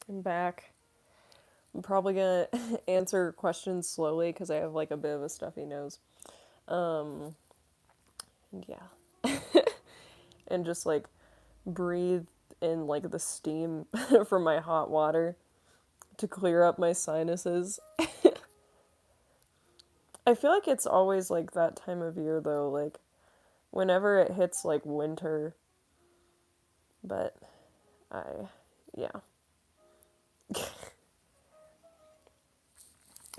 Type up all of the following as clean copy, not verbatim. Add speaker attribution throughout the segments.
Speaker 1: I'm back. I'm probably gonna answer questions slowly because I have like a bit of a stuffy nose. Um, yeah. And just like breathe in like the steam from my hot water to clear up my sinuses. I feel like it's always like that time of year though, like whenever it hits like winter, but I, yeah.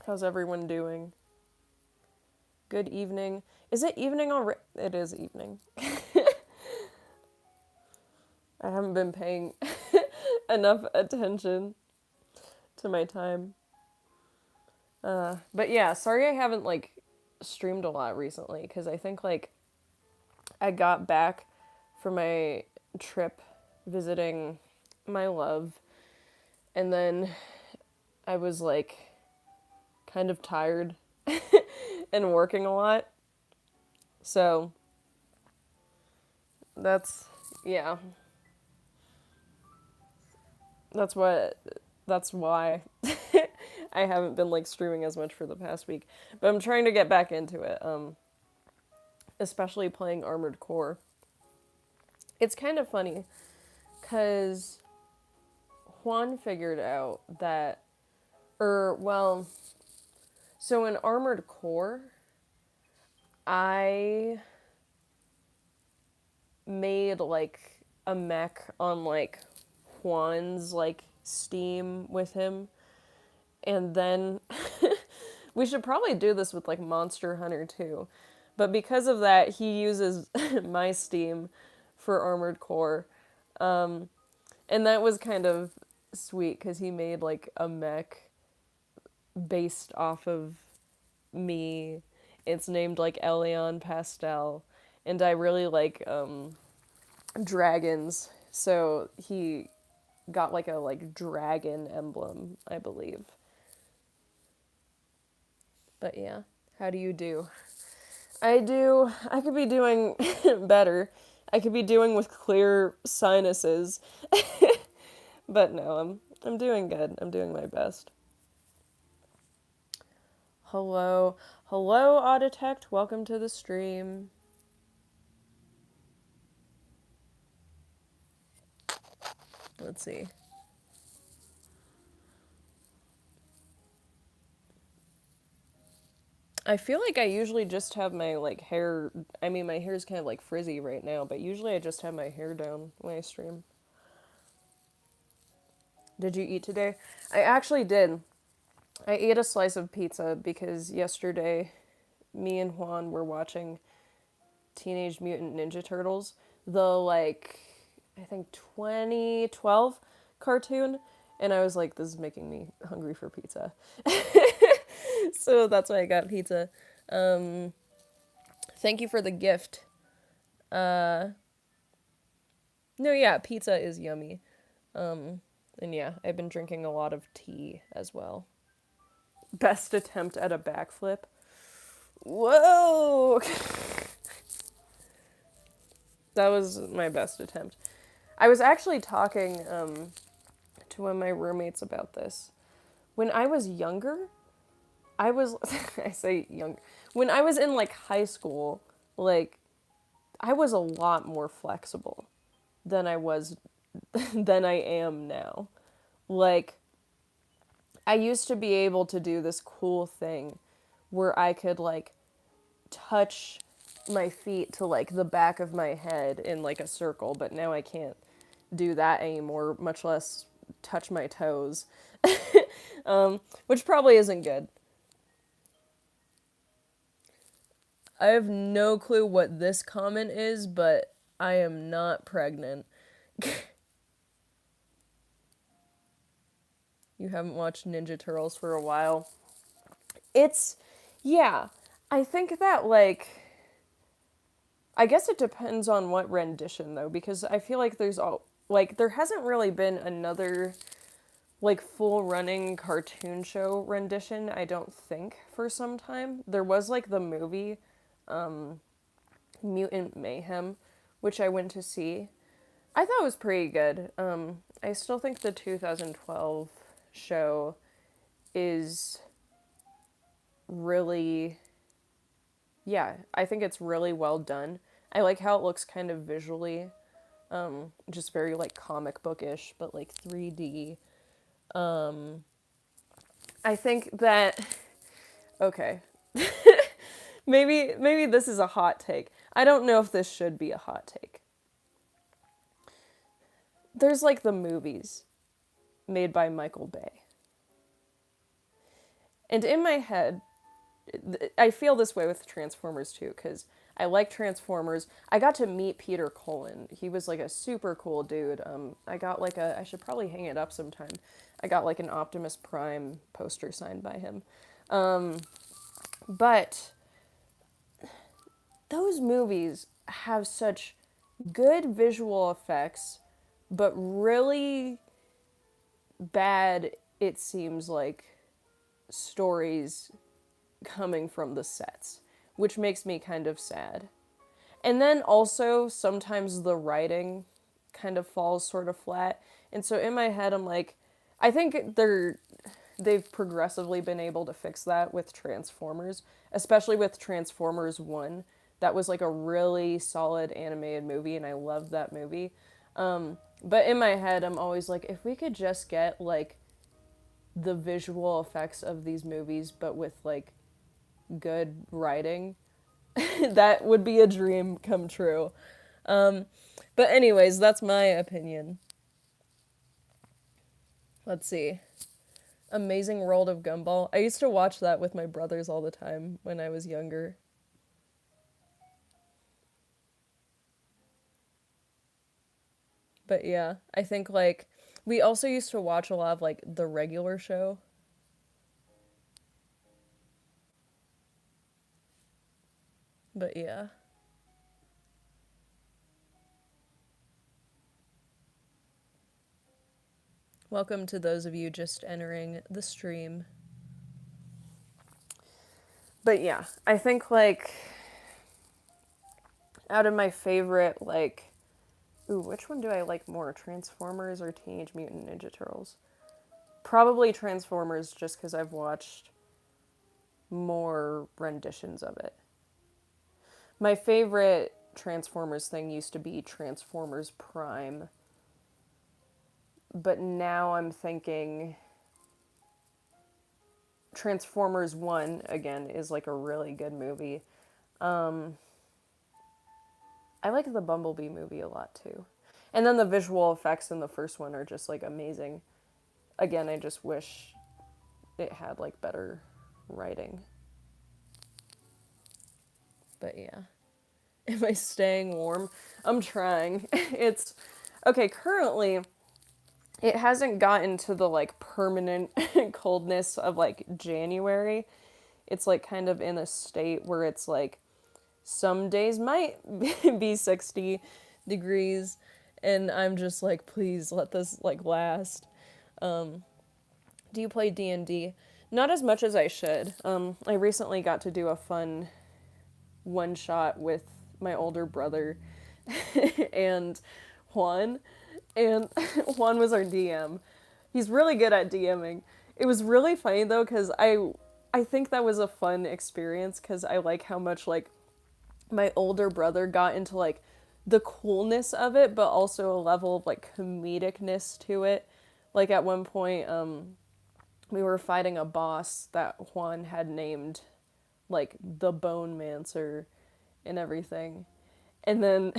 Speaker 1: How's everyone doing? Good evening. Is it evening already? It is evening. I haven't been paying enough attention to my time. But yeah, sorry I haven't like streamed a lot recently because I think like I got back from my trip visiting my love and then I was like kind of tired and working a lot. So that's yeah, that's what that's why I haven't been like streaming as much for the past week. But I'm trying to get back into it. Especially playing Armored Core. It's kind of funny cuz Juan figured out that well, so in Armored Core, I made like a mech on like Juan's like Steam with him. And then we should probably do this with like Monster Hunter too. But because of that, he uses my Steam for Armored Core. And that was kind of sweet because he made like a mech based off of me. It's named like Elion Pastel. And I really like dragons. So he got like a like dragon emblem, I believe. But yeah, how do you do? I could be doing better. I could be doing with clear sinuses. But no, I'm doing good. I'm doing my best. Hello. Hello, Auditect. Welcome to the stream. Let's see. I feel like I usually just have my like hair I mean my hair's kind of like frizzy right now, but usually I just have my hair down when I stream. Did you eat today? I actually did. I ate a slice of pizza because yesterday me and Juan were watching Teenage Mutant Ninja Turtles, the like I think 2012 cartoon, and I was like this is making me hungry for pizza. So that's why I got pizza. Um Thank you for the gift. Uh no, yeah, pizza is yummy. And yeah, I've been drinking a lot of tea as well. Best attempt at a backflip. Whoa! That was my best attempt. I was actually talking to one of my roommates about this. When I was younger, I was, I say young, when I was in like high school, like, I was a lot more flexible than I was, than I am now. Like, I used to be able to do this cool thing where I could like touch my feet to like the back of my head in like a circle, but now I can't do that anymore, much less touch my toes. Which probably isn't good. I have no clue what this comment is, but I am not pregnant. You haven't watched Ninja Turtles for a while. It's, yeah, I think that, like, I guess it depends on what rendition, though, because I feel like like, there hasn't really been another, like, full running cartoon show rendition, I don't think, for some time. There was, like, the movie, Mutant Mayhem, which I went to see. I thought it was pretty good. I still think the 2012 show is really, yeah, I think it's really well done. I like how it looks kind of visually, just very like comic bookish, but like 3D. I think that, okay, maybe this is a hot take. I don't know if this should be a hot take. There's like the movies made by Michael Bay. And in my head, I feel this way with Transformers too, because I like Transformers. I got to meet Peter Cullen. He was like a super cool dude. I got like I should probably hang it up sometime. I got like an Optimus Prime poster signed by him. But those movies have such good visual effects, but really bad, it seems like, stories coming from the sets, which makes me kind of sad. And then also, sometimes the writing kind of falls sort of flat. And so in my head, I'm like, I think they've progressively been able to fix that with Transformers, especially with Transformers 1. That was like a really solid animated movie, and I loved that movie. But in my head, I'm always like, if we could just get like the visual effects of these movies, but with like good writing, that would be a dream come true. But anyways, that's my opinion. Let's see. Amazing World of Gumball. I used to watch that with my brothers all the time when I was younger. But yeah, I think like we also used to watch a lot of like the regular show. But yeah. Welcome to those of you just entering the stream. But yeah, I think like out of my favorite like ooh, which one do I like more? Transformers or Teenage Mutant Ninja Turtles? Probably Transformers just cuz I've watched more renditions of it. My favorite Transformers thing used to be Transformers Prime, but now I'm thinking Transformers 1 again is like a really good movie. I like the Bumblebee movie a lot too. And then the visual effects in the first one are just like amazing. Again, I just wish it had like better writing. But yeah. Am I staying warm? I'm trying. It's okay, currently it hasn't gotten to the like permanent coldness of like January. It's like kind of in a state where it's like some days might be 60 degrees and I'm just like please let this like last. Do you play D&D? Not as much as I should. I recently got to do a fun one shot with my older brother and Juan, and Juan was our DM. He's really good at DMing. It was really funny though cuz I think that was a fun experience cuz I like how much like my older brother got into like the coolness of it but also a level of like comedicness to it. Like at one point we were fighting a boss that Juan had named like the Bone Mancer and everything. And then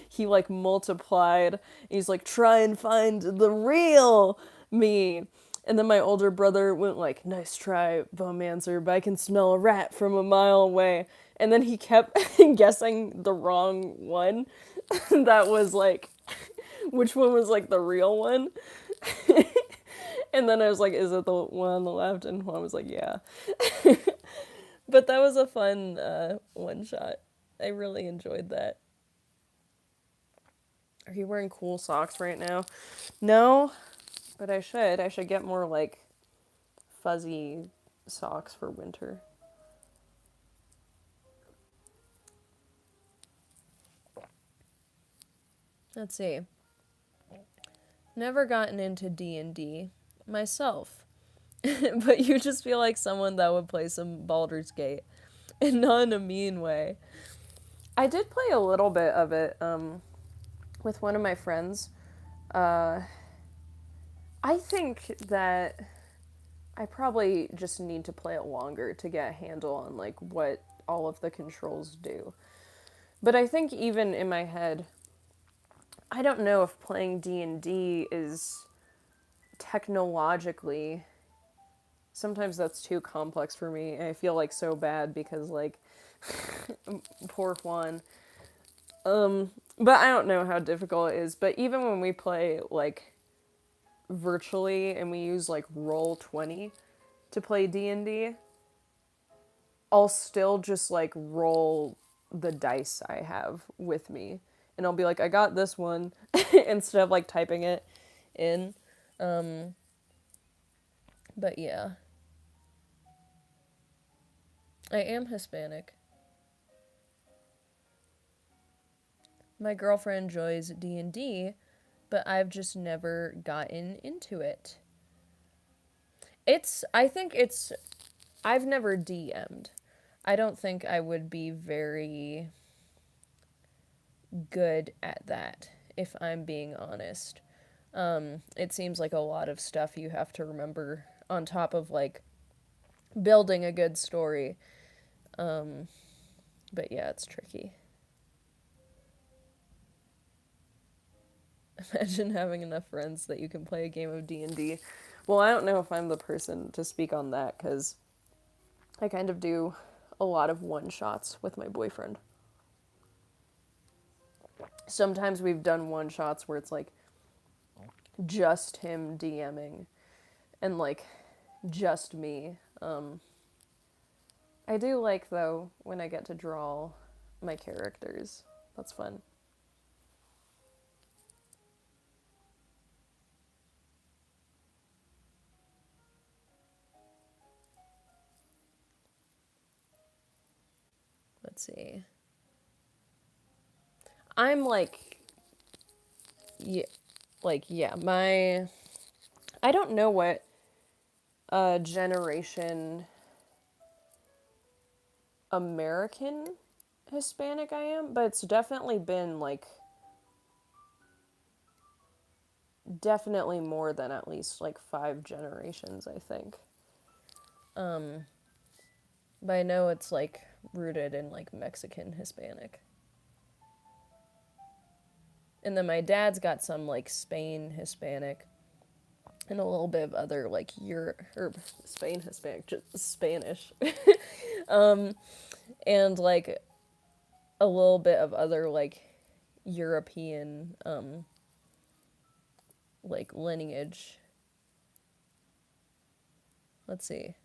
Speaker 1: he like multiplied. He's like, try and find the real me. And then my older brother went like, nice try, Bone Mancer, but I can smell a rat from a mile away. And then he kept guessing the wrong one. That was like, which one was like the real one? And then I was like, is it the one on the left? And Juan was like, yeah. But that was a fun one shot. I really enjoyed that. Are you wearing cool socks right now? No, but I should. I should get more like fuzzy socks for winter. Let's see. never gotten into D&D myself. But you just feel like someone that would play some Baldur's Gate, and not in a mean way. I did play a little bit of it with one of my friends. Uh, I think that I probably just need to play it longer to get a handle on like what all of the controls do. But I think even in my head, I don't know if playing D&D is technologically, sometimes that's too complex for me. And I feel like so bad because like poor Juan. But I don't know how difficult it is, but even when we play like virtually and we use like Roll20 to play D&D, I'll still just like roll the dice I have with me and I'll be like I got this one instead of like typing it in. But yeah, I am Hispanic. My girlfriend enjoys D&D, but I've just never gotten into it. I think I've never DM'd. I don't think I would be very good at that, if I'm being honest. It seems like a lot of stuff you have to remember on top of like building a good story. But yeah, it's tricky. Imagine having enough friends that you can play a game of D&D. Well, I don't know if I'm the person to speak on that because I kind of do a lot of one-shots with my boyfriend. Sometimes we've done one-shots where it's like just him DMing and like just me. I do like though when I get to draw my characters. That's fun. Let's see. I'm yeah, yeah, my I don't know what generation American Hispanic I am, but it's definitely been like definitely more than at least like 5 generations, I think. But I know it's like rooted in like Mexican Hispanic. And then my dad's got some like Spain Hispanic and a little bit of other like Europe or Spain Hispanic, just Spanish. And like a little bit of other like European like lineage. Let's see.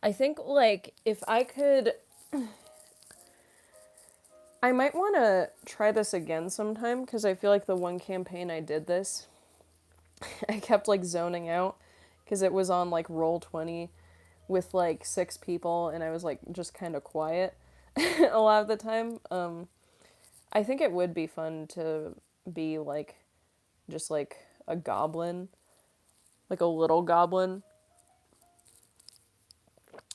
Speaker 1: I think like if I could I might want to try this again sometime because I feel like the one campaign I did this I kept like zoning out because it was on like Roll20 with like 6 people and I was like just kind of quiet a lot of the time. I think it would be fun to be like just like a goblin, like a little goblin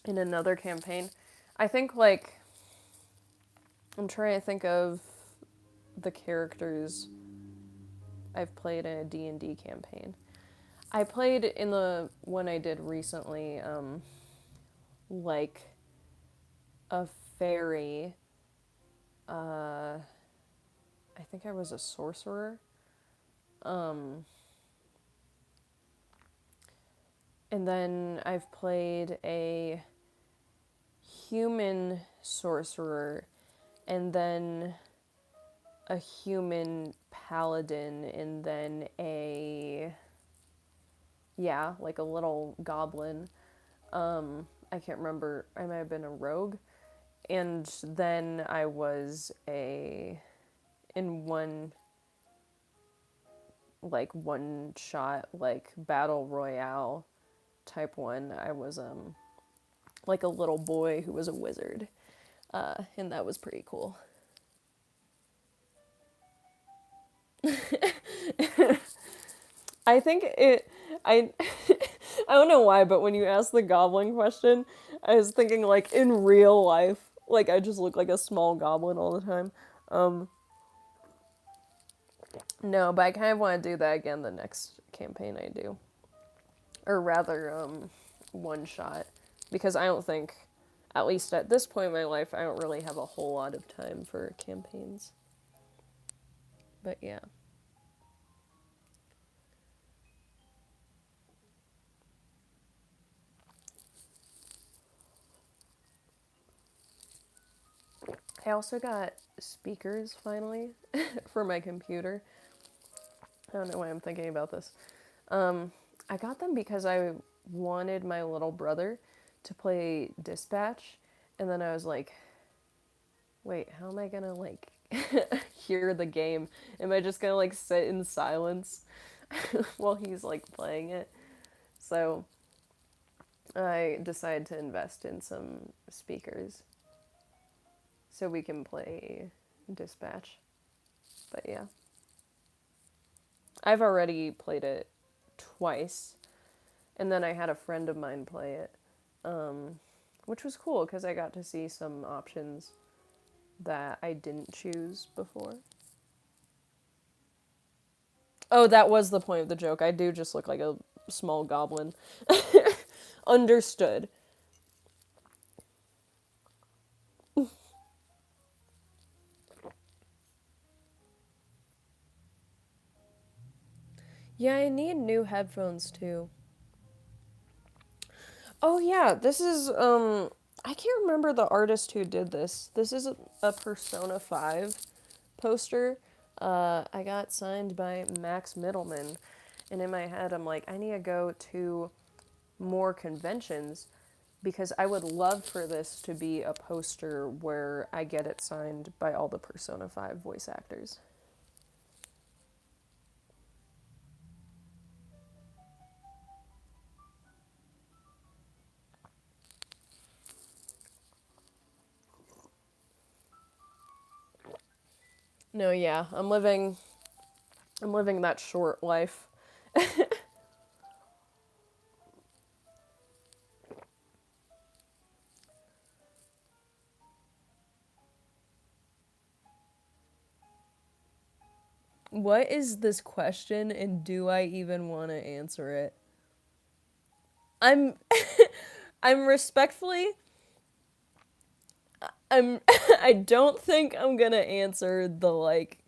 Speaker 1: in another campaign. I think like I'm trying to think of the characters I've played in a D&D campaign. I played in the one I did recently like a fairy. I think I was a sorcerer. And then I've played a human sorcerer and then a human paladin and then like a little goblin. I can't remember. I might have been a rogue. And then I was in one shot, like battle royale type one, I was like a little boy who was a wizard. And that was pretty cool. I think it. I. I don't know why, but when you asked the goblin question, I was thinking like in real life, like I just look like a small goblin all the time. Um, no, but I kind of want to do that again the next campaign I do, or rather, one shot, because I don't think, at least at this point in my life, I don't really have a whole lot of time for campaigns. But yeah. I also got speakers finally for my computer. I don't know why I'm thinking about this. Um, I got them because I wanted my little brother to play Dispatch, and then I was like, wait, how am I gonna like hear the game? Am I just gonna like sit in silence while he's like playing it? So I decided to invest in some speakers so we can play Dispatch. But yeah. I've already played it twice, and then I had a friend of mine play it, which was cool because I got to see some options that I didn't choose before. Oh, that was the point of the joke. I do just look like a small goblin. Understood. Yeah, I need new headphones too. Oh yeah, this is I can't remember the artist who did this. This is a Persona 5 poster. I got signed by Max Middleman, and in my head I'm like, I need to go to more conventions because I would love for this to be a poster where I get it signed by all the Persona 5 voice actors. No, yeah, I'm living that short life. What is this question and do I even want to answer it? I'm I'm respectfully I'm I don't think I'm going to answer the like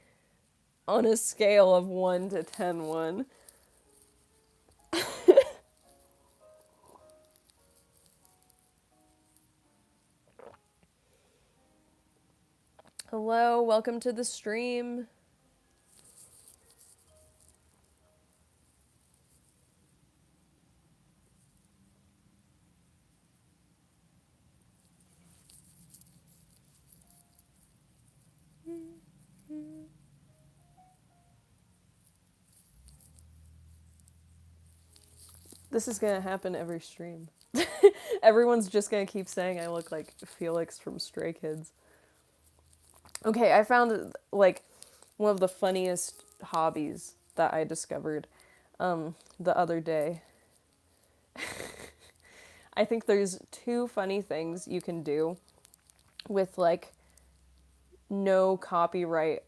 Speaker 1: on a scale of 1 to 10 one. Hello, welcome to the stream. This is going to happen every stream. Everyone's just going to keep saying I look like Felix from Stray Kids. Okay, I found like one of the funniest hobbies that I discovered the other day. I think there's two funny things you can do with like no copyright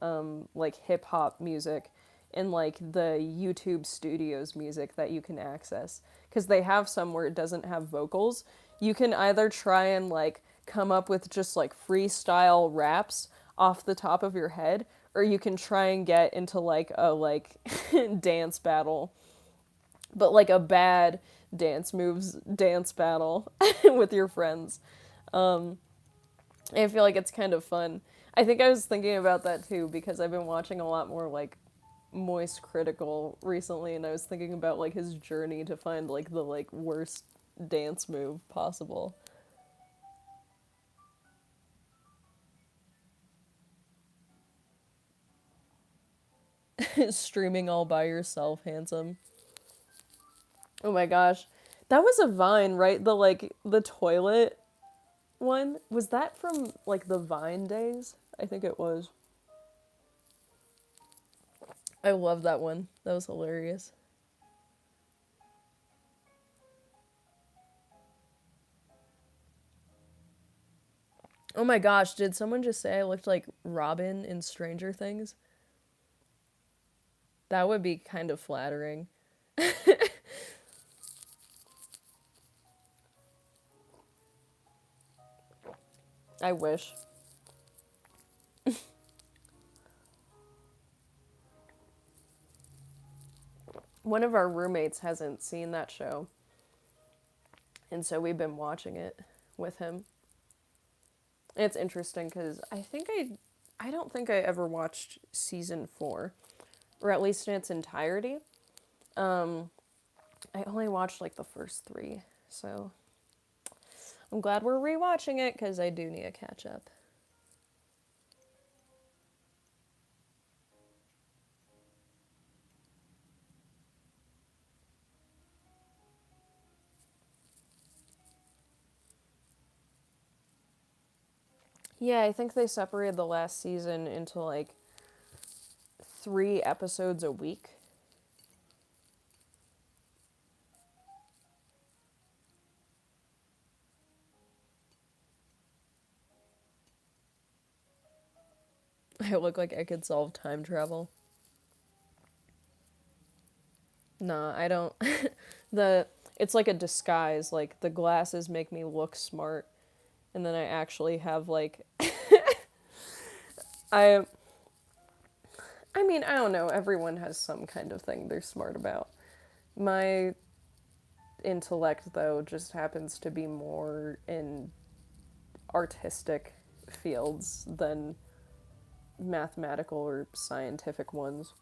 Speaker 1: like hip hop music and like the YouTube Studios music that you can access cuz they have some where it doesn't have vocals. You can either try and like come up with just like freestyle raps off the top of your head or you can try and get into like a like dance battle, but like a bad dance battle with your friends. I feel like it's kind of fun. I think I was thinking about that too because I've been watching a lot more like Moist Critical recently and I was thinking about like his journey to find like the like worst dance move possible. Streaming all by yourself, handsome. Oh my gosh. That was a Vine, right? The like the toilet one. Was that from like the Vine days? I think it was. I love that one. That was hilarious. Oh my gosh, did someone just say I looked like Robin in Stranger Things? That would be kind of flattering. I wish. One of our roommates hasn't seen that show, and so we've been watching it with him. It's interesting because I don't think I ever watched season 4, or at least in its entirety. Um, I only watched like the first 3, so I'm glad we're rewatching it because I do need to catch up. Yeah, I think they separated the last season into like 3 episodes a week. I look like I could solve time travel. Nah, I don't. the It's like a disguise. Like the glasses make me look smart, and then I actually have like I I mean, I don't know, everyone has some kind of thing they're smart about. My intellect though just happens to be more in artistic fields than mathematical or scientific ones.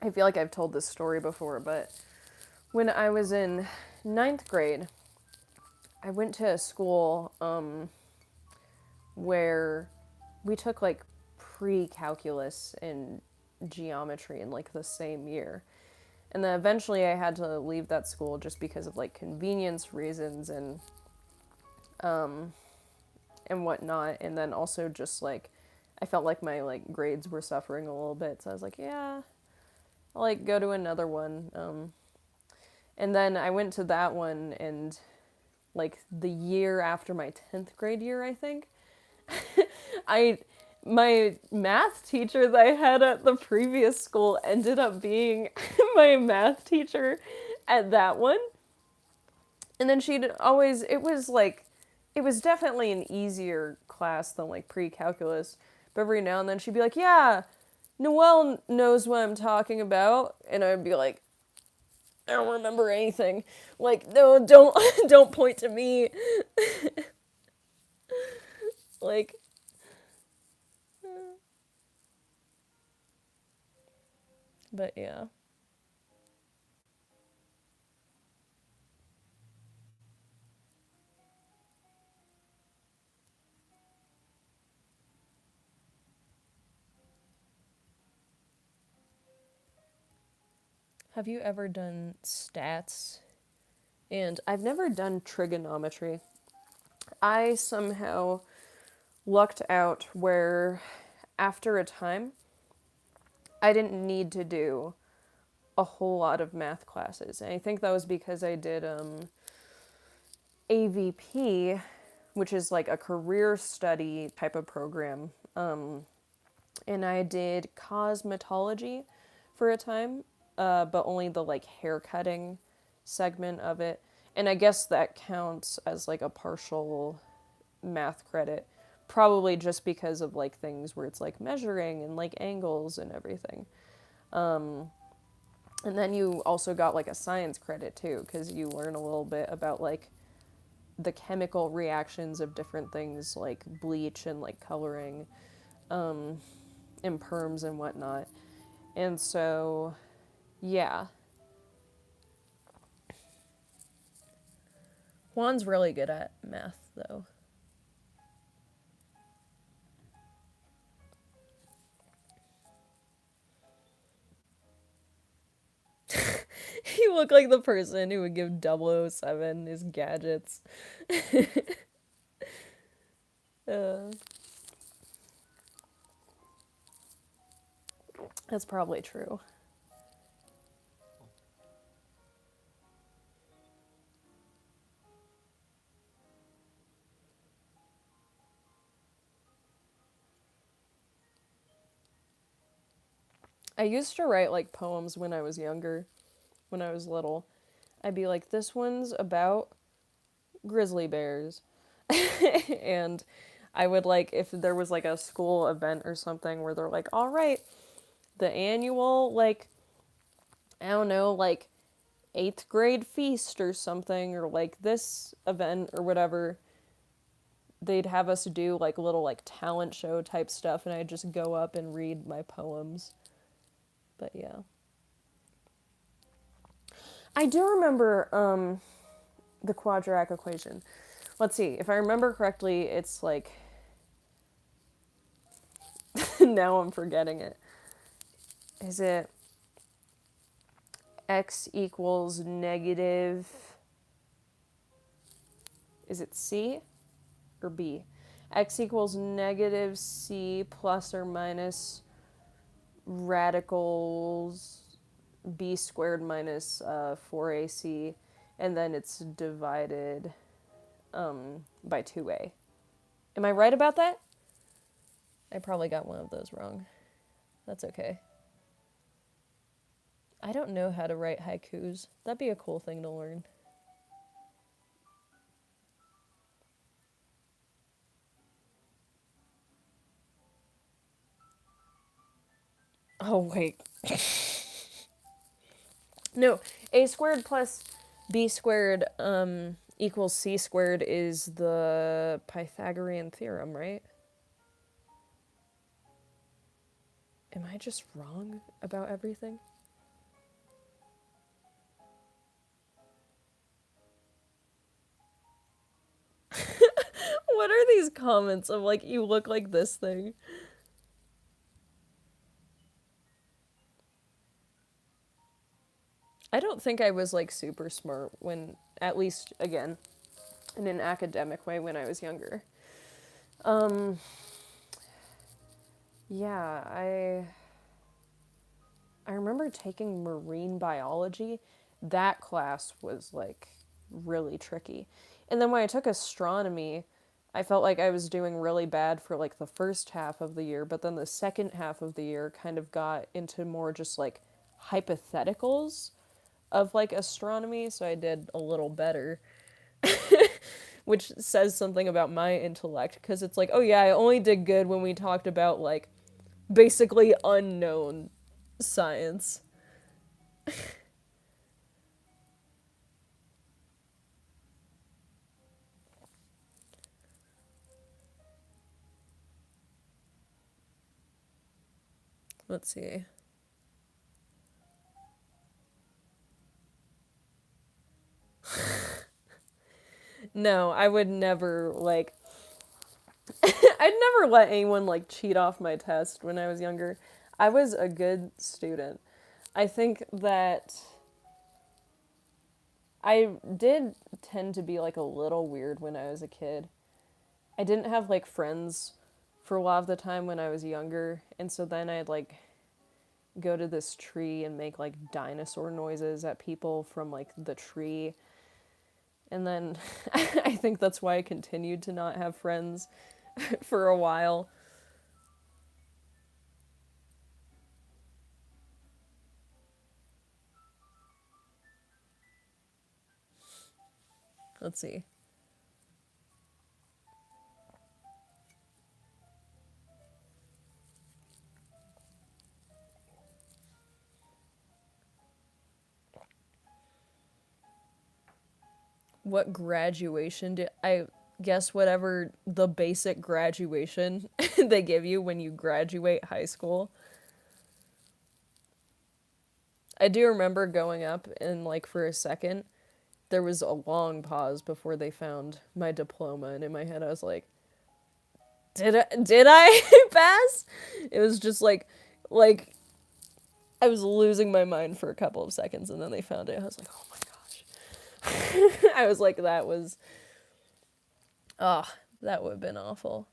Speaker 1: I feel like I've told this story before, but when I was in ninth grade, I went to a school where we took like pre-calculus and geometry in like the same year. And then eventually I had to leave that school just because of like convenience reasons and whatnot. And then also just like I felt like my like grades were suffering a little bit. So I was like, yeah, I'll like go to another one. And then I went to that one and like the year after my 10th grade year, I think, I my math teacher that I had at the previous school ended up being my math teacher at that one. And then she'd always, it was definitely an easier class than like pre calculus. But every now and then she'd be like, yeah, Noelle knows what I'm talking about. And I'd be like, I don't remember anything. Like, no, don't, don't point to me. Like, but yeah. Have you ever done stats? And I've never done trigonometry. I somehow lucked out where after a time I didn't need to do a whole lot of math classes. And I think that was because I did AVP, which is like a career study type of program. And I did cosmetology for a time, but only the like hair cutting segment of it. And I guess that counts as like a partial math credit, probably just because of like things where it's like measuring and like angles and everything. And then you also got like a science credit too, because you learn a little bit about like the chemical reactions of different things like bleach and like coloring and perms and whatnot. And so, yeah. Juan's really good at math though. He looked like the person who would give 007 his gadgets. uh, That's probably true. I used to write like poems when I was younger, when I was little. I'd be like, this one's about grizzly bears. And I would like, if there was like a school event or something where they're like, all right, the annual, like, I don't know, like 8th grade feast or something, or like this event or whatever, they'd have us do like little like talent show type stuff, and I'd just go up and read my poems. But yeah. I do remember the quadratic equation. Let's see. If I remember correctly, it's like now I'm forgetting it. Is it x equals negative, is it c or b? X equals negative c plus or minus radicals b squared minus 4ac, and then it's divided by 2a. Am I right about that? I probably got one of those wrong. That's okay. I don't know how to write haikus. That'd be a cool thing to learn. Oh, wait. No, a squared plus b squared equals c squared is the Pythagorean theorem, right? Am I just wrong about everything? What are these comments of like, you look like this thing? I don't think I was like super smart when, at least again, in an academic way when I was younger. Um, yeah, I remember taking marine biology. That class was like really tricky. And then when I took astronomy, I felt like I was doing really bad for like the first half of the year, but then the second half of the year kind of got into more just like hypotheticals of like astronomy, so I did a little better, which says something about my intellect because it's like, oh yeah, I only did good when we talked about like basically unknown science. Let's see. No, I would never like I'd never let anyone like cheat off my test when I was younger. I was a good student. I think that I did tend to be like a little weird when I was a kid. I didn't have like friends for a lot of the time when I was younger, and so then I'd like go to this tree and make like dinosaur noises at people from like the tree. And then I think that's why I continued to not have friends for a while. Let's see. What graduation did I guess whatever the basic graduation they give you when you graduate high school. I do remember going up and like for a second there was a long pause before they found my diploma, and in my head I was like, did I pass? It was just like I was losing my mind for a couple of seconds, and then they found it. I was like, oh my gosh. I was like, that was, ah, oh, that would have been awful.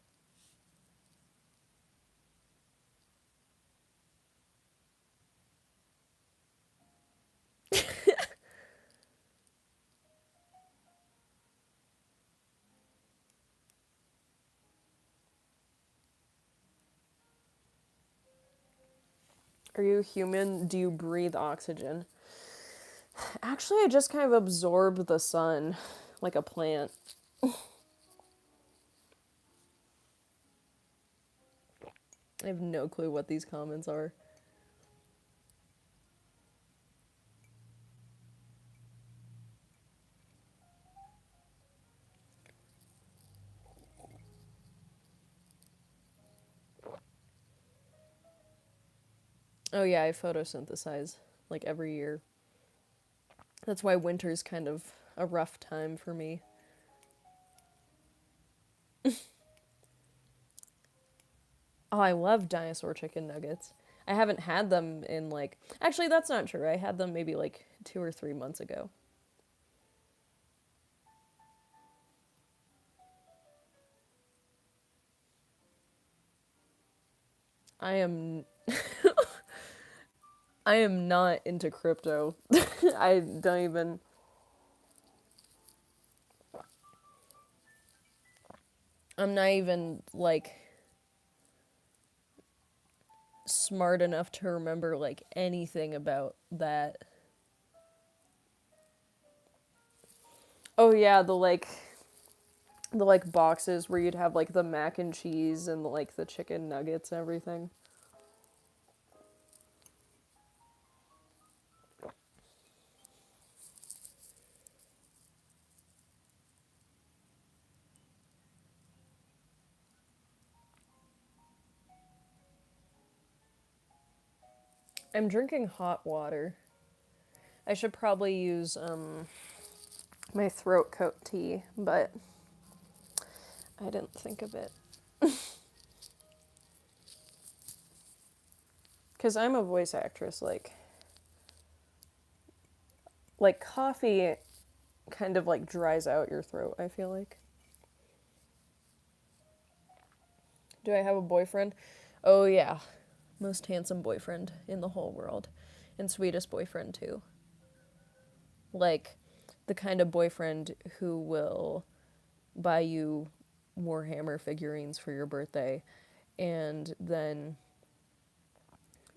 Speaker 1: Are you human? Do you breathe oxygen? Actually, I just kind of absorb the sun like a plant. I have no clue what these comments are. Oh yeah, I photosynthesize like every year. That's why winter's kind of a rough time for me. Oh, I love dinosaur chicken nuggets. I haven't had them in like. Actually, that's not true. I had them maybe like 2 or 3 months ago. I am. I am not into crypto. I don't even. I'm not even like smart enough to remember like anything about that. Oh yeah, the boxes where you'd have like the mac and cheese and like the chicken nuggets and everything. I'm drinking hot water. I should probably use my throat coat tea, but I didn't think of it. Cuz I'm a voice actress like coffee kind of like dries out your throat, I feel like. Do I have a boyfriend? Oh yeah. Most handsome boyfriend in the whole world. And sweetest boyfriend too. Like the kind of boyfriend who will buy you Warhammer figurines for your birthday and then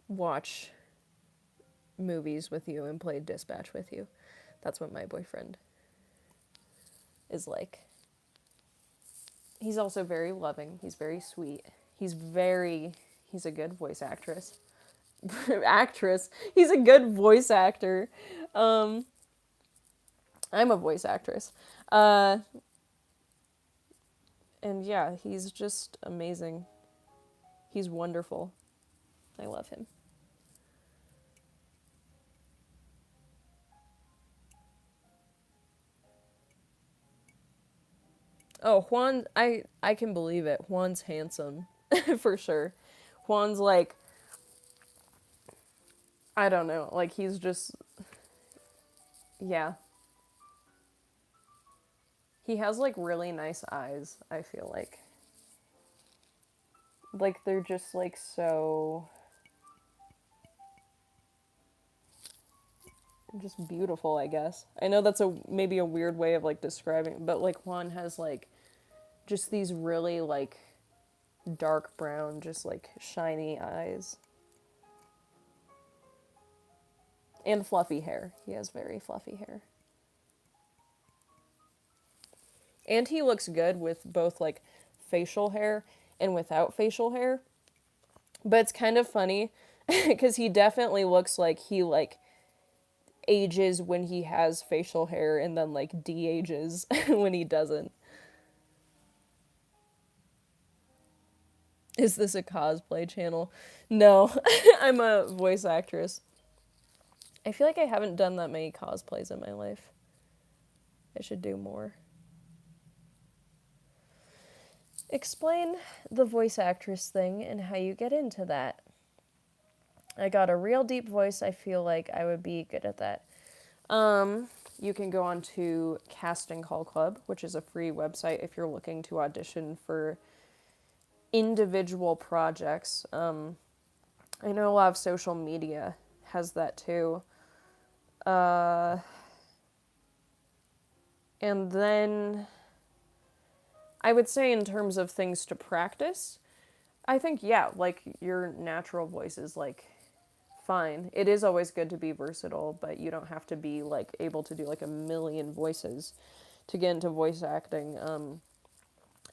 Speaker 1: watch movies with you and play Dispatch with you. That's what my boyfriend is like. He's also very loving. He's very sweet. He's a good voice actress. Actress. He's a good voice actor. Um, I'm a voice actress. Uh, and yeah, he's just amazing. He's wonderful. I love him. Oh, Juan, I can believe it. Juan's handsome for sure. Juan's like I don't know, like he's just yeah. He has like really nice eyes, I feel like. Like they're just like so just beautiful, I guess. I know that's a maybe a weird way of like describing, but like Juan has like just these really like dark brown, just like shiny eyes and fluffy hair. He has very fluffy hair. And he looks good with both like facial hair and without facial hair. But it's kind of funny because he definitely looks like he like ages when he has facial hair and then like de-ages when he doesn't. Is this a cosplay channel? No, I'm a voice actress. I feel like I haven't done that many cosplays in my life. I should do more. Explain the voice actress thing and how you get into that. I got a real deep voice. I feel like I would be good at that. You can go on to Casting Call Club, which is a free website if you're looking to audition for individual projects. I know a lot of social media has that too. Uh, and then I would say in terms of things to practice, I think yeah, like your natural voice is like fine. It is always good to be versatile, but you don't have to be like able to do like a million voices to get into voice acting.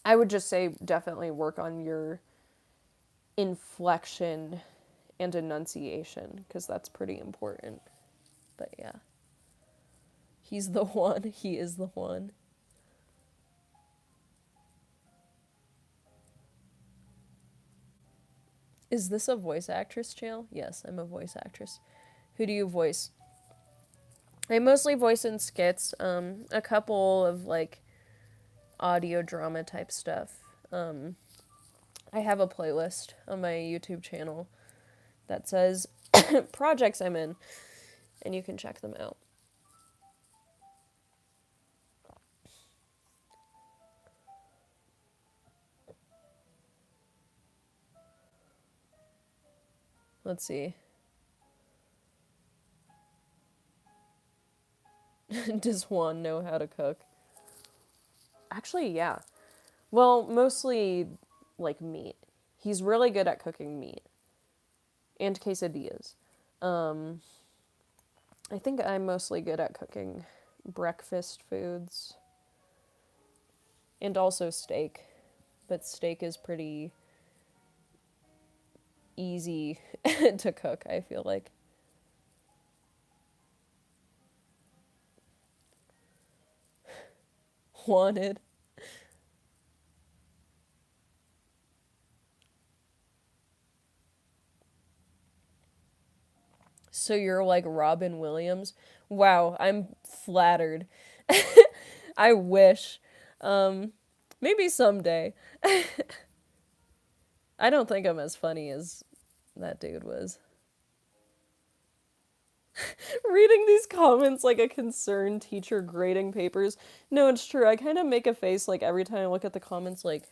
Speaker 1: I would just say definitely work on your inflection and enunciation because that's pretty important. But yeah, he's the one. He is the one. Is this a voice actress channel? Yes, I'm a voice actress. Who do you voice? I mostly voice in skits, a couple of like audio drama type stuff. I have a playlist on my YouTube channel that says projects I'm in, and you can check them out. Let's see. Does Juan know how to cook? Actually, yeah. Well, mostly like meat. He's really good at cooking meat and quesadillas. Um, I think I'm mostly good at cooking breakfast foods and also steak. But steak is pretty easy to cook, I feel like. Wanted. So you're like Robin Williams? Wow, I'm flattered. I wish. Um, Maybe someday. I don't think I'm as funny as that dude was. Reading these comments like a concerned teacher grading papers. No, it's true. I kind of make a face like every time I look at the comments, like.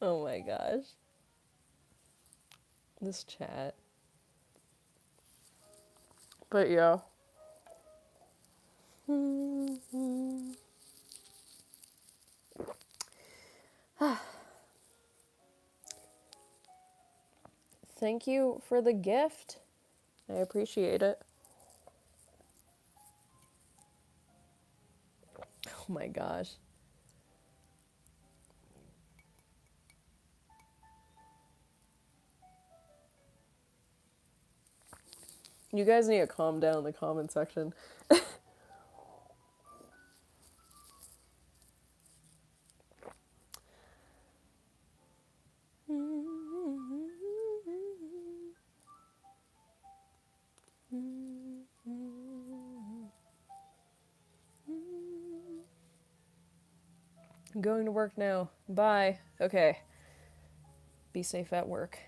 Speaker 1: Oh my gosh. This chat. But yeah. Thank you for the gift. I appreciate it. Oh my gosh. You guys need to calm down in the comment section. I'm going to work now. Bye. Okay. Be safe at work.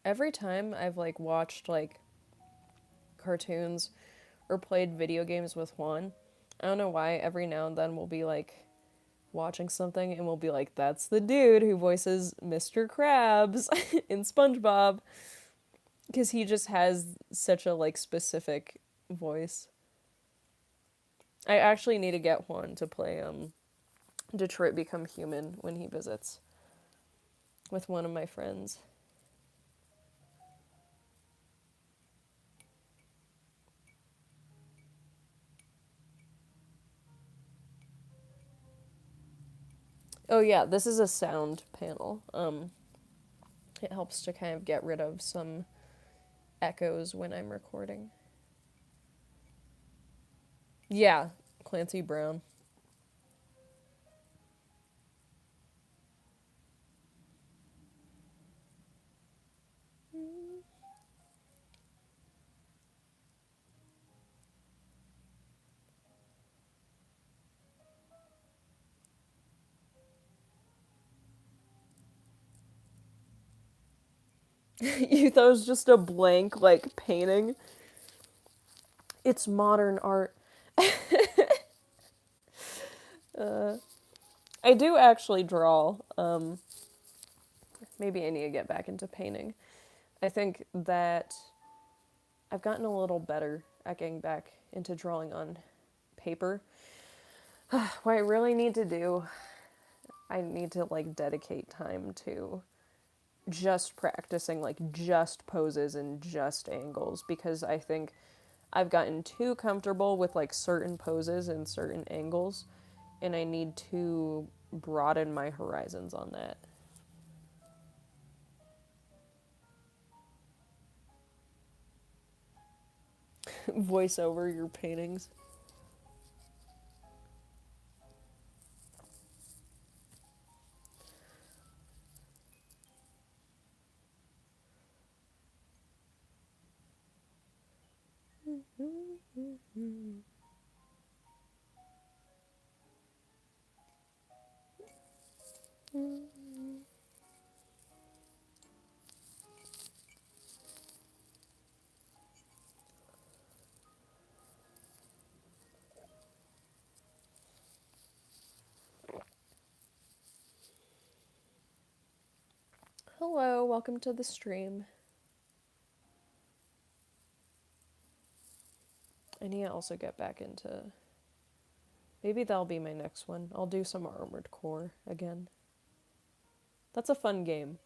Speaker 1: Every time I've like watched like cartoons or played video games with Juan, I don't know why every now and then we'll be like watching something and we'll be like, that's the dude who voices Mr. Krabs in SpongeBob. Because he just has such a like specific voice. I actually need to get Juan to play Detroit Become Human when he visits with one of my friends. Oh yeah, this is a sound panel. It helps to kind of get rid of some echoes when I'm recording. Yeah, Clancy Brown. You thought it was just a blank, like, painting? It's modern art. I do actually draw. Maybe I need to get back into painting. I think that I've gotten a little better at getting back into drawing on paper. What I really need to do, I need to like dedicate time to just practicing like just poses and just angles, because I think I've gotten too comfortable with like certain poses and certain angles, and I need to broaden my horizons on that. Voice over your paintings. Hello, welcome to the stream. I need to also get back into. Maybe that'll be my next one. I'll do some Armored Core again. That's a fun game.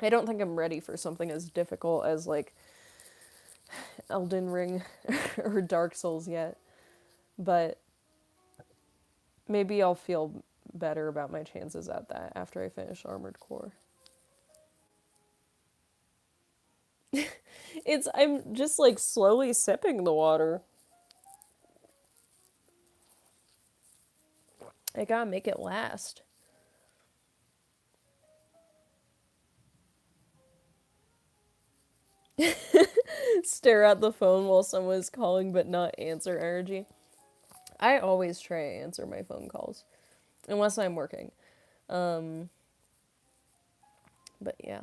Speaker 1: I don't think I'm ready for something as difficult as like Elden Ring or Dark Souls yet, but maybe I'll feel better about my chances at that after I finish Armored Core. I'm just like slowly sipping the water. I gotta make it last. Stare at the phone while someone's calling but not answer energy. I always try to answer my phone calls, unless I'm working. Um, but yeah.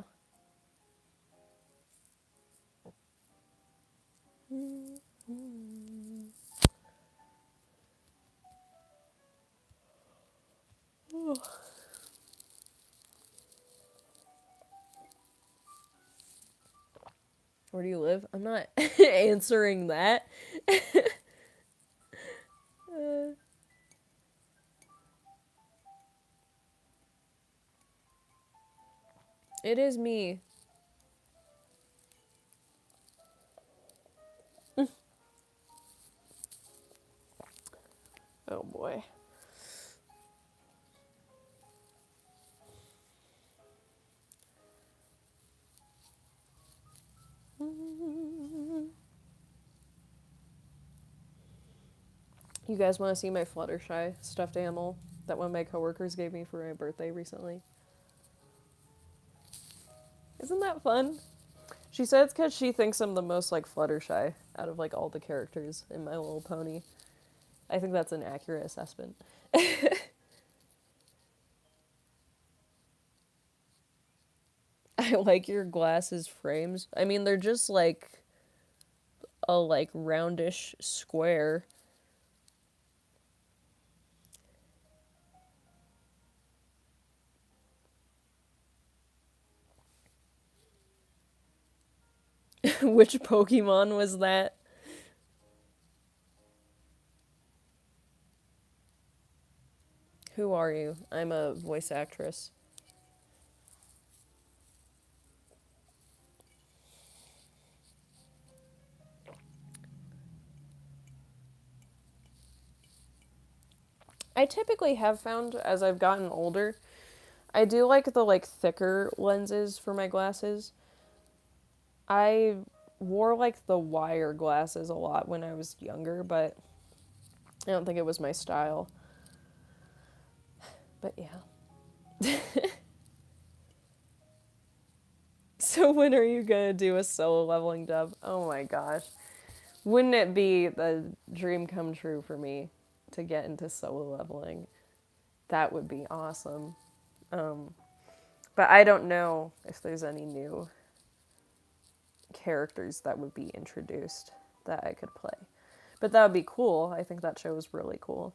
Speaker 1: Where do you live? I'm not answering that. Uh, it is me. Oh boy. You guys want to see my Fluttershy stuffed animal that one of my coworkers gave me for my birthday recently? Isn't that fun? She said it's because she thinks I'm the most like Fluttershy out of like all the characters in My Little Pony. I think that's an accurate assessment. I like your glasses frames. I mean, they're just like a like roundish square. Which Pokemon was that? Who are you? I'm a voice actress. I typically have found as I've gotten older, I do like the like thicker lenses for my glasses. I wore like the wire glasses a lot when I was younger, but I don't think it was my style. But yeah. So when are you gonna do a solo leveling dub? Oh my gosh. Wouldn't it be the dream come true for me to get into solo leveling? That would be awesome. Um, but I don't know if there's any new characters that would be introduced that I could play. But that would be cool. I think that show is really cool.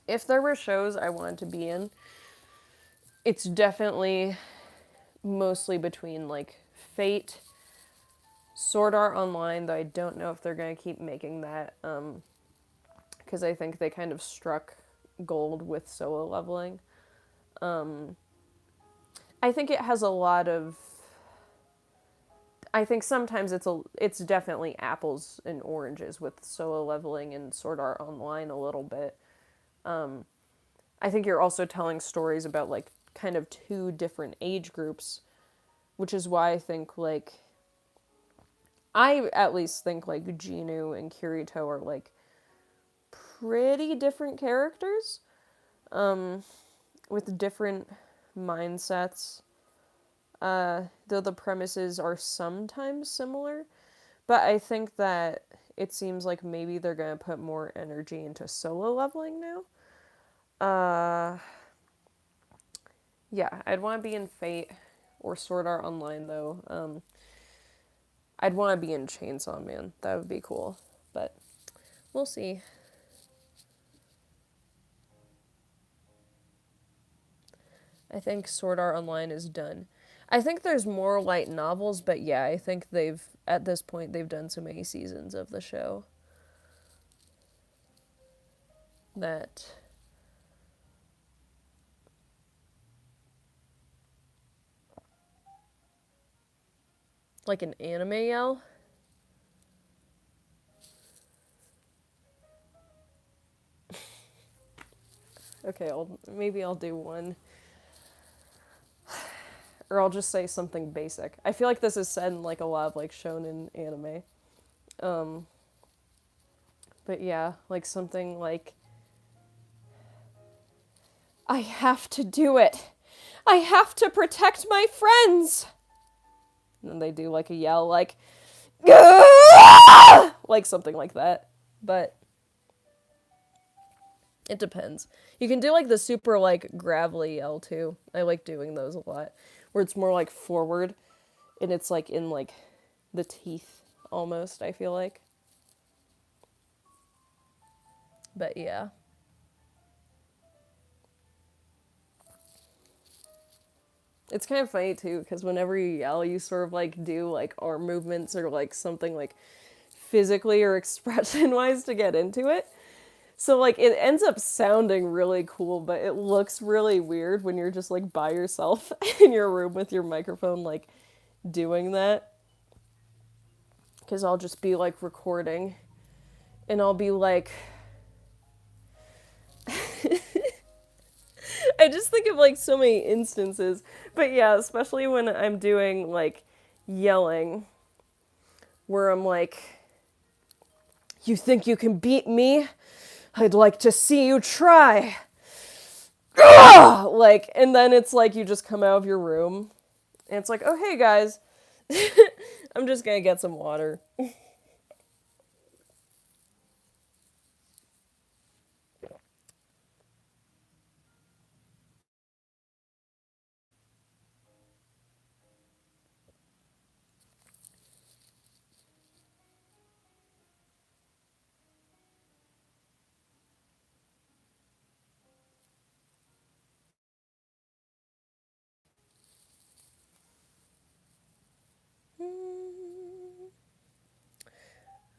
Speaker 1: if there were shows I wanted to be in, it's definitely mostly between like Fate, Sword Art Online, though I don't know if they're going to keep making that, because I think they kind of struck gold with Solo Leveling. I think it has a lot of. I think sometimes it's definitely apples and oranges with Solo Leveling and Sword Art Online a little bit. I think you're also telling stories about like kind of two different age groups, which is why I think like I at least think like Ginu and Kirito are like pretty different characters, with different mindsets. Though the premises are sometimes similar, but I think that it seems like maybe they're gonna put more energy into Solo Leveling now. Uh, yeah, I'd want to be in Fate or Sword Art Online though. I'd want to be in Chainsaw Man. That would be cool, but we'll see. I think Sword Art Online is done. I think there's more light novels, but yeah, I think at this point, they've done so many seasons of the show that. Like an anime yell? Okay, maybe I'll do one. Or I'll just say something basic. I feel like this is said in like a lot of like shonen anime. Um, but yeah, like something like I have to do it. I have to protect my friends. And then they do like a yell like Gah! Like something like that. But it depends. You can do like the super like gravelly yell too. I like doing those a lot. Where it's more like forward and it's like in like the teeth almost, I feel like. But yeah. It's kind of funny too, because whenever you yell, you sort of like do like arm movements or like something like physically or expression wise to get into it. So like it ends up sounding really cool, but it looks really weird when you're just like by yourself in your room with your microphone like doing that. Because I'll just be like recording and I'll be like, I just think of like so many instances. But yeah, especially when I'm doing like yelling, where I'm like, you think you can beat me? I'd like to see you try. Ugh! Like, and then it's like you just come out of your room and it's like, oh, hey guys, I'm just gonna get some water.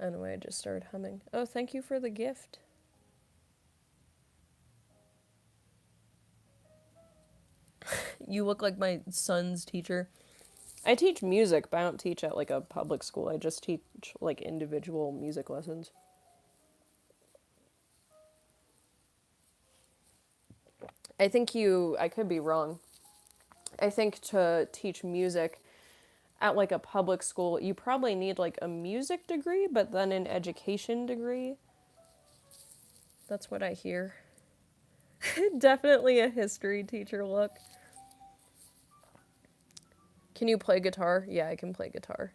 Speaker 1: I don't know why I just started humming. Oh, thank you for the gift. You look like my son's teacher. I teach music, but I don't teach at like a public school. I just teach like individual music lessons. I could be wrong. I think to teach music at like a public school, you probably need like a music degree, but then an education degree. That's what I hear. Definitely a history teacher look. Can you play guitar? Yeah, I can play guitar.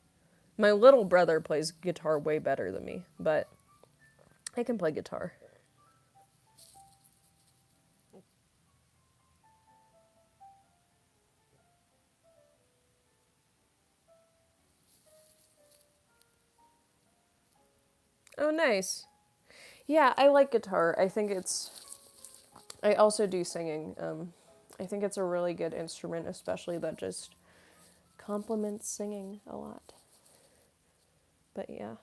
Speaker 1: My little brother plays guitar way better than me, but I can play guitar. Oh, nice. Yeah, I like guitar. I think it's I also do singing. I think it's a really good instrument, especially that just complements singing a lot. But yeah.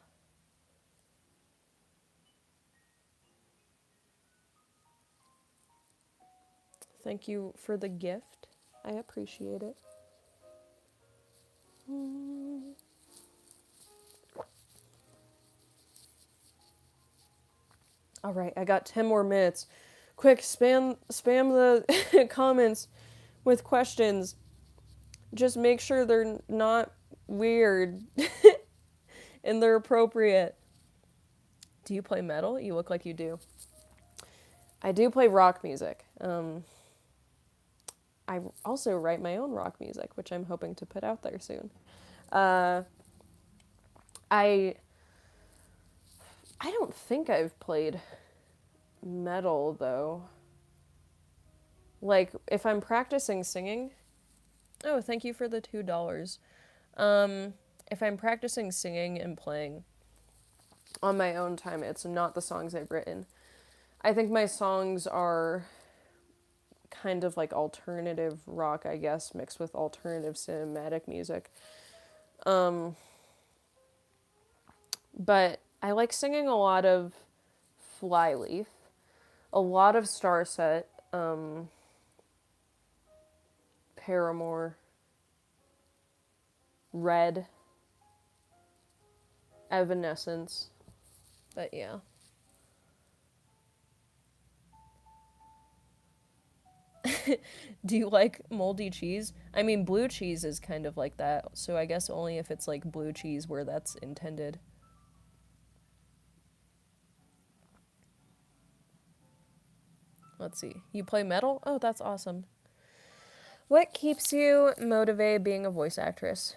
Speaker 1: Thank you for the gift. I appreciate it. All right, I got 10 more minutes. Quick, spam the comments with questions. Just make sure they're not weird and they're appropriate. Do you play metal? You look like you do. I do play rock music. I also write my own rock music, which I'm hoping to put out there soon. Uh, I I don't think I've played metal though. Like if I'm practicing singing, oh, thank you for the $2. If I'm practicing singing and playing on my own time, it's not the songs I've written. I think my songs are kind of like alternative rock, I guess, mixed with alternative cinematic music. But I like singing a lot of Flyleaf, a lot of Starset, Paramore, Red, Evanescence. But yeah. Do you like moldy cheese? I mean, blue cheese is kind of like that, so I guess only if it's like blue cheese where that's intended. Let's see. You play metal? Oh, that's awesome. What keeps you motivated being a voice actress?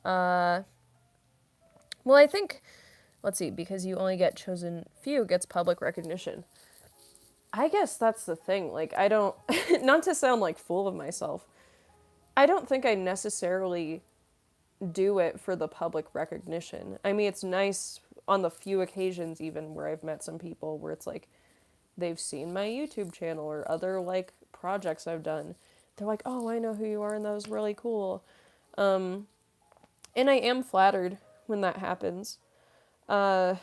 Speaker 1: Well, I think, let's see, because you only get chosen few gets public recognition. I guess that's the thing. Like, I don't, not to sound like full of myself, I don't think I necessarily do it for the public recognition. I mean, it's nice on the few occasions even where I've met some people where it's like they've seen my YouTube channel or other like projects I've done. They're like, "Oh, I know who you are and that was really cool." And I am flattered when that happens. But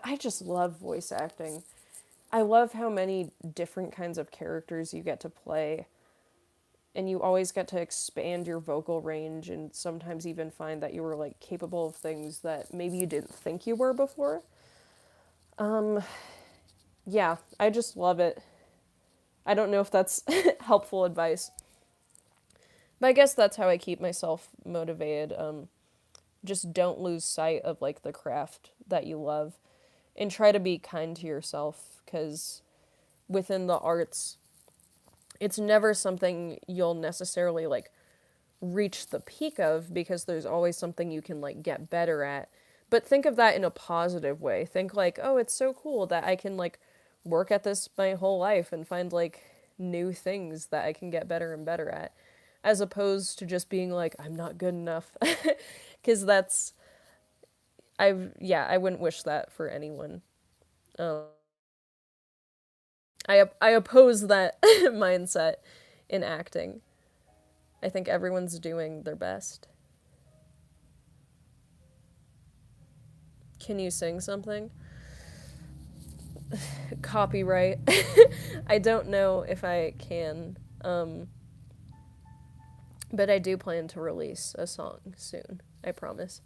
Speaker 1: I just love voice acting. I love how many different kinds of characters you get to play. And you always get to expand your vocal range and sometimes even find that you were like capable of things that maybe you didn't think you were before. Yeah, I just love it. I don't know if that's helpful advice. But I guess that's how I keep myself motivated. Just don't lose sight of like the craft that you love and try to be kind to yourself because within the arts, it's never something you'll necessarily like reach the peak of because there's always something you can like get better at. But think of that in a positive way. Think like, oh, it's so cool that I can like work at this my whole life and find like new things that I can get better and better at, as opposed to just being like, I'm not good enough. Because that's, I wouldn't wish that for anyone. Um, I oppose that mindset in acting. I think everyone's doing their best. Can you sing something? Copyright. I don't know if I can. But I do plan to release a song soon. I promise.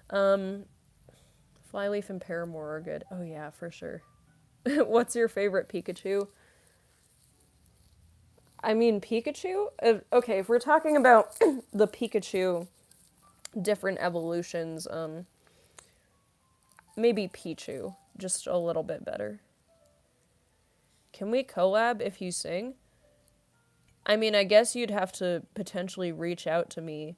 Speaker 1: Um, Flyleaf and Paramore are good. Oh yeah, for sure. What's your favorite Pikachu? I mean, Pikachu? Okay, if we're talking about the Pikachu different evolutions, maybe Pichu. Just a little bit better. Can we collab if you sing? I mean, I guess you'd have to potentially reach out to me.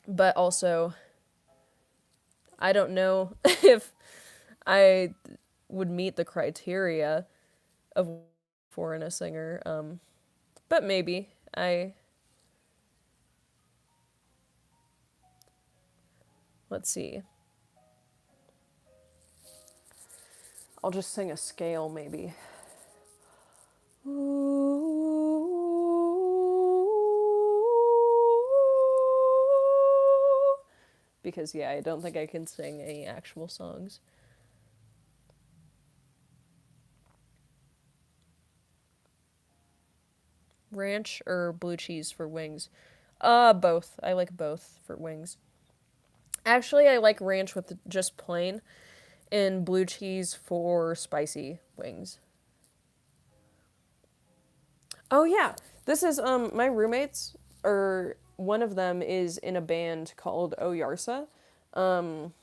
Speaker 1: But also, I don't know if I would meet the criteria of foreign a singer. But maybe. Let's see. I'll just sing a scale maybe. Because, yeah, I don't think I can sing any actual songs. Ranch or blue cheese for wings? Both. I like both for wings. Actually, I like ranch with just plain and blue cheese for spicy wings. Oh yeah, this is my roommates, or one of them is in a band called Oyarsa. Um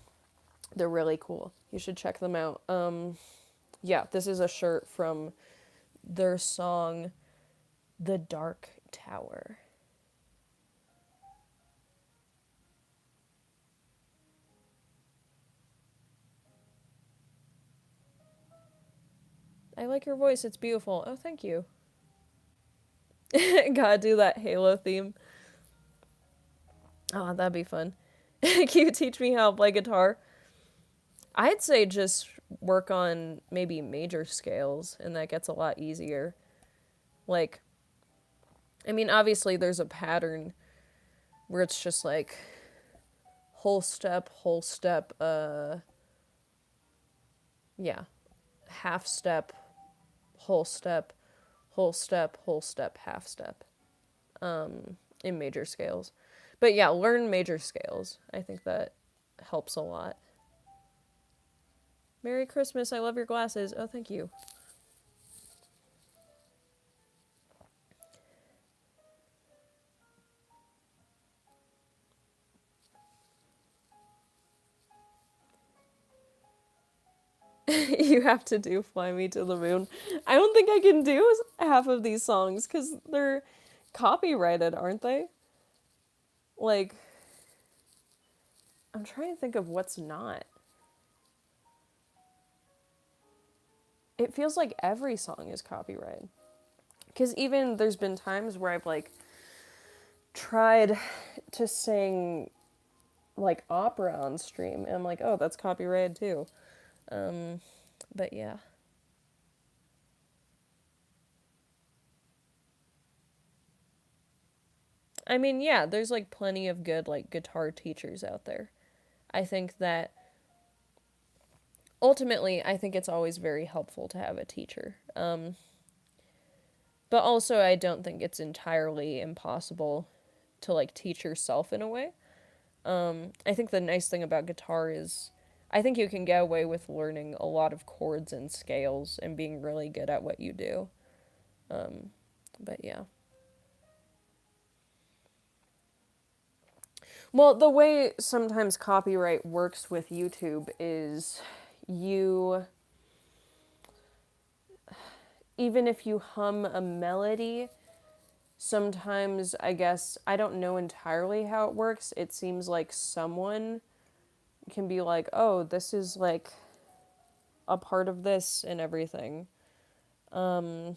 Speaker 1: they're really cool. You should check them out. Yeah, this is a shirt from their song The Dark Tower. I like your voice. It's beautiful. Oh, thank you. Gotta do that Halo theme. Oh, that'd be fun. Can you teach me how to play guitar? I'd say just work on maybe major scales, and that gets a lot easier. Like, I mean, obviously there's a pattern where it's just like whole step, yeah, half step, whole step, whole step, whole step, half step, in major scales. But yeah, learn major scales. I think that helps a lot. Merry Christmas. I love your glasses. Oh, thank you. You have to do Fly Me to the Moon. I don't think I can do half of these songs because they're copyrighted, aren't they? Like, I'm trying to think of what's not. It feels like every song is copyrighted. Because even there's been times where I've like tried to sing like opera on stream and I'm like, oh, that's copyrighted too. Um, but yeah. I mean, yeah, there's like plenty of good like guitar teachers out there. I think that ultimately, I think it's always very helpful to have a teacher. But also, I don't think it's entirely impossible to like teach yourself in a way. I think the nice thing about guitar is I think you can get away with learning a lot of chords and scales and being really good at what you do. But yeah. Well, the way sometimes copyright works with YouTube is you, even if you hum a melody, sometimes I guess, I don't know entirely how it works. It seems like someone can be like, oh, this is like a part of this and everything. I'm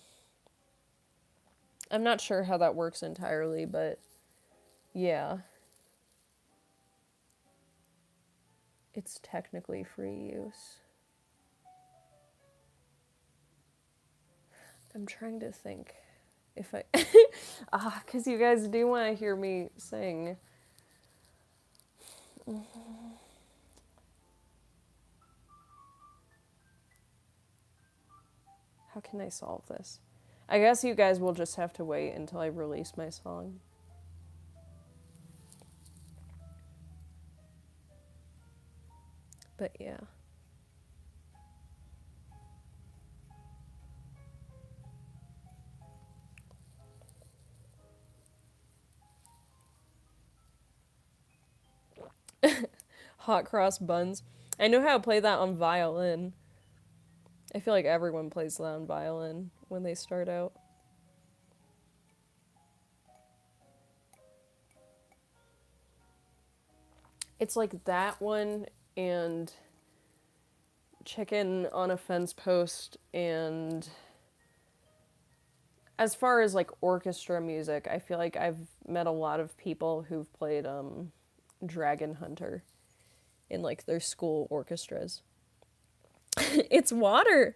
Speaker 1: not sure how that works entirely, but yeah. It's technically free use. I'm trying to think if I. Because you guys do want to hear me sing. How can I solve this? I guess you guys will just have to wait until I release my song. But yeah. Hot cross buns. I know how to play that on violin. I feel like everyone plays that on violin when they start out. It's like that one and Chicken on a Fence Post, and as far as like orchestra music, I feel like I've met a lot of people who've played Dragon Hunter in like their school orchestras. It's water.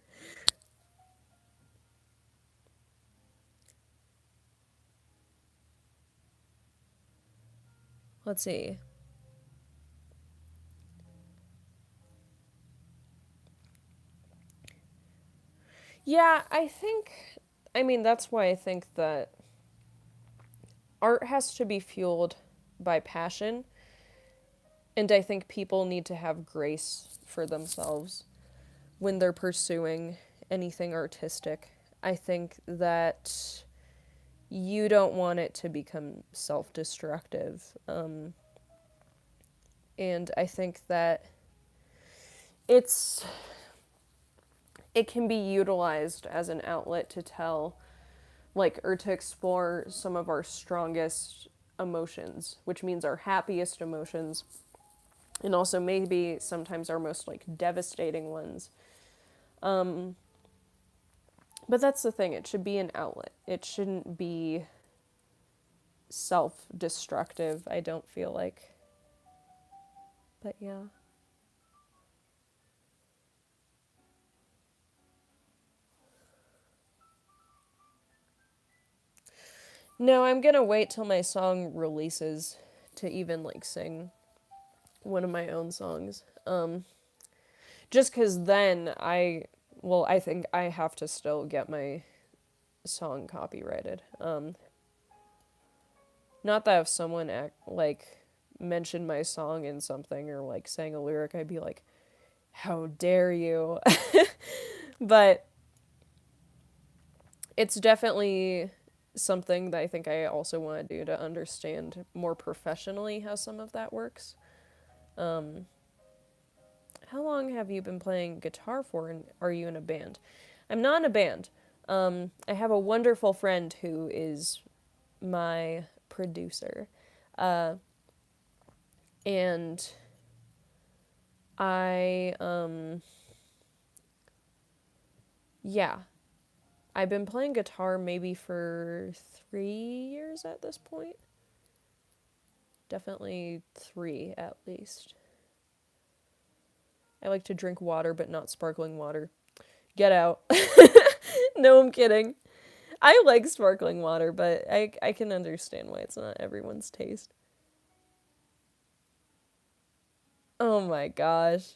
Speaker 1: Let's see. Yeah, I mean, that's why I think that art has to be fueled by passion, and I think people need to have grace for themselves when they're pursuing anything artistic. I think that you don't want it to become self destructive. And I think that it's it can be utilized as an outlet to tell like or to explore some of our strongest emotions, which means our happiest emotions and also maybe sometimes our most like devastating ones. But that's the thing, it should be an outlet. It shouldn't be self-destructive, I don't feel like. But yeah. No, I'm gonna wait till my song releases to even like sing one of my own songs. Just because then I think I have to still get my song copyrighted. Not that if someone like mentioned my song in something or like sang a lyric, I'd be like, how dare you? But it's definitely something that I think I also want to do to understand more professionally how some of that works. Um, how long have you been playing guitar for, and are you in a band? I'm not in a band. I have a wonderful friend who is my producer. Uh, and yeah, I've been playing guitar maybe for 3 years at this point. Definitely 3 at least. I like to drink water, but not sparkling water. Get out. No, I'm kidding. I like sparkling water, but I can understand why it's not everyone's taste. Oh my gosh.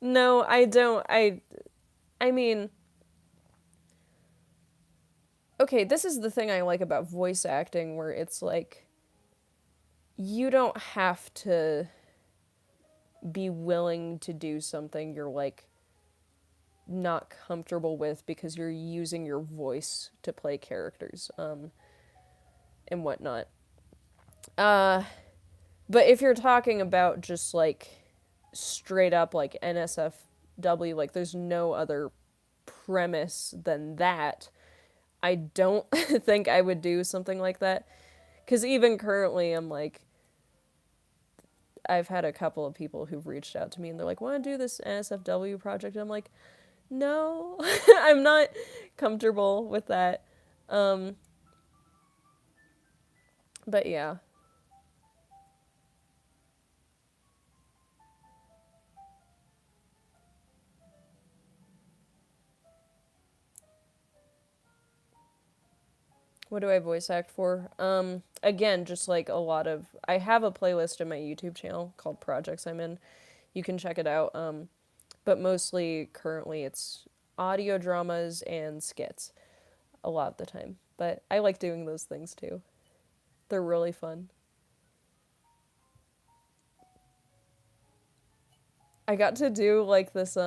Speaker 1: No, I don't. I mean, okay, this is the thing I like about voice acting where it's like you don't have to be willing to do something you're like not comfortable with because you're using your voice to play characters and whatnot. Uh but if you're talking about just like straight up like NSFW, like there's no other premise than that. I don't think I would do something like that. Because even currently, I'm like, I've had a couple of people who've reached out to me and they're like, want to do this NSFW project? And I'm like, no, I'm not comfortable with that. Um, but yeah. What do I voice act for? Again, just like a lot of. I have a playlist in my YouTube channel called Projects I'm in. You can check it out. But mostly currently it's audio dramas and skits a lot of the time. But I like doing those things too. They're really fun. I got to do like this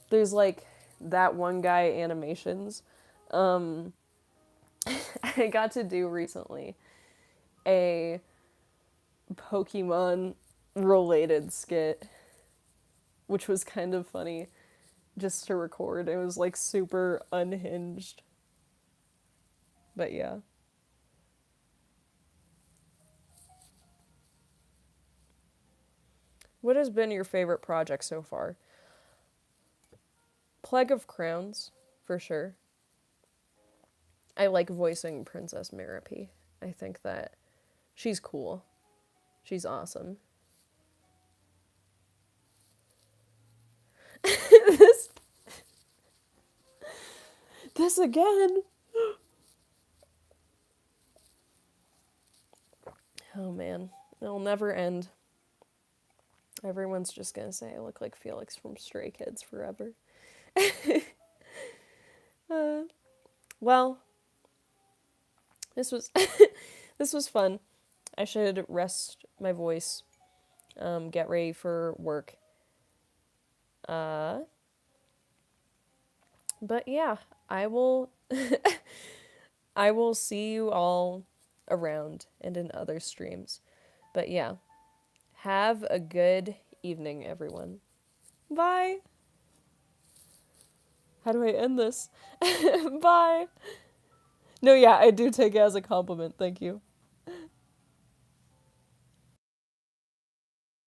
Speaker 1: there's like that one guy animations. Um I got to do recently a Pokemon related skit, which was kind of funny just to record. It was like super unhinged. But yeah. What has been your favorite project so far? Plague of Crowns, for sure. I like voicing Princess Merope. I think that she's cool. She's awesome. this again. Oh man, it'll never end. Everyone's just gonna say I look like Felix from Stray Kids forever. uh, well, this was this was fun. I should rest my voice, get ready for work. But yeah, I will I will see you all around and in other streams. But yeah, have a good evening, everyone. Bye. How do I end this? Bye. No, yeah, I do take it as a compliment. Thank you.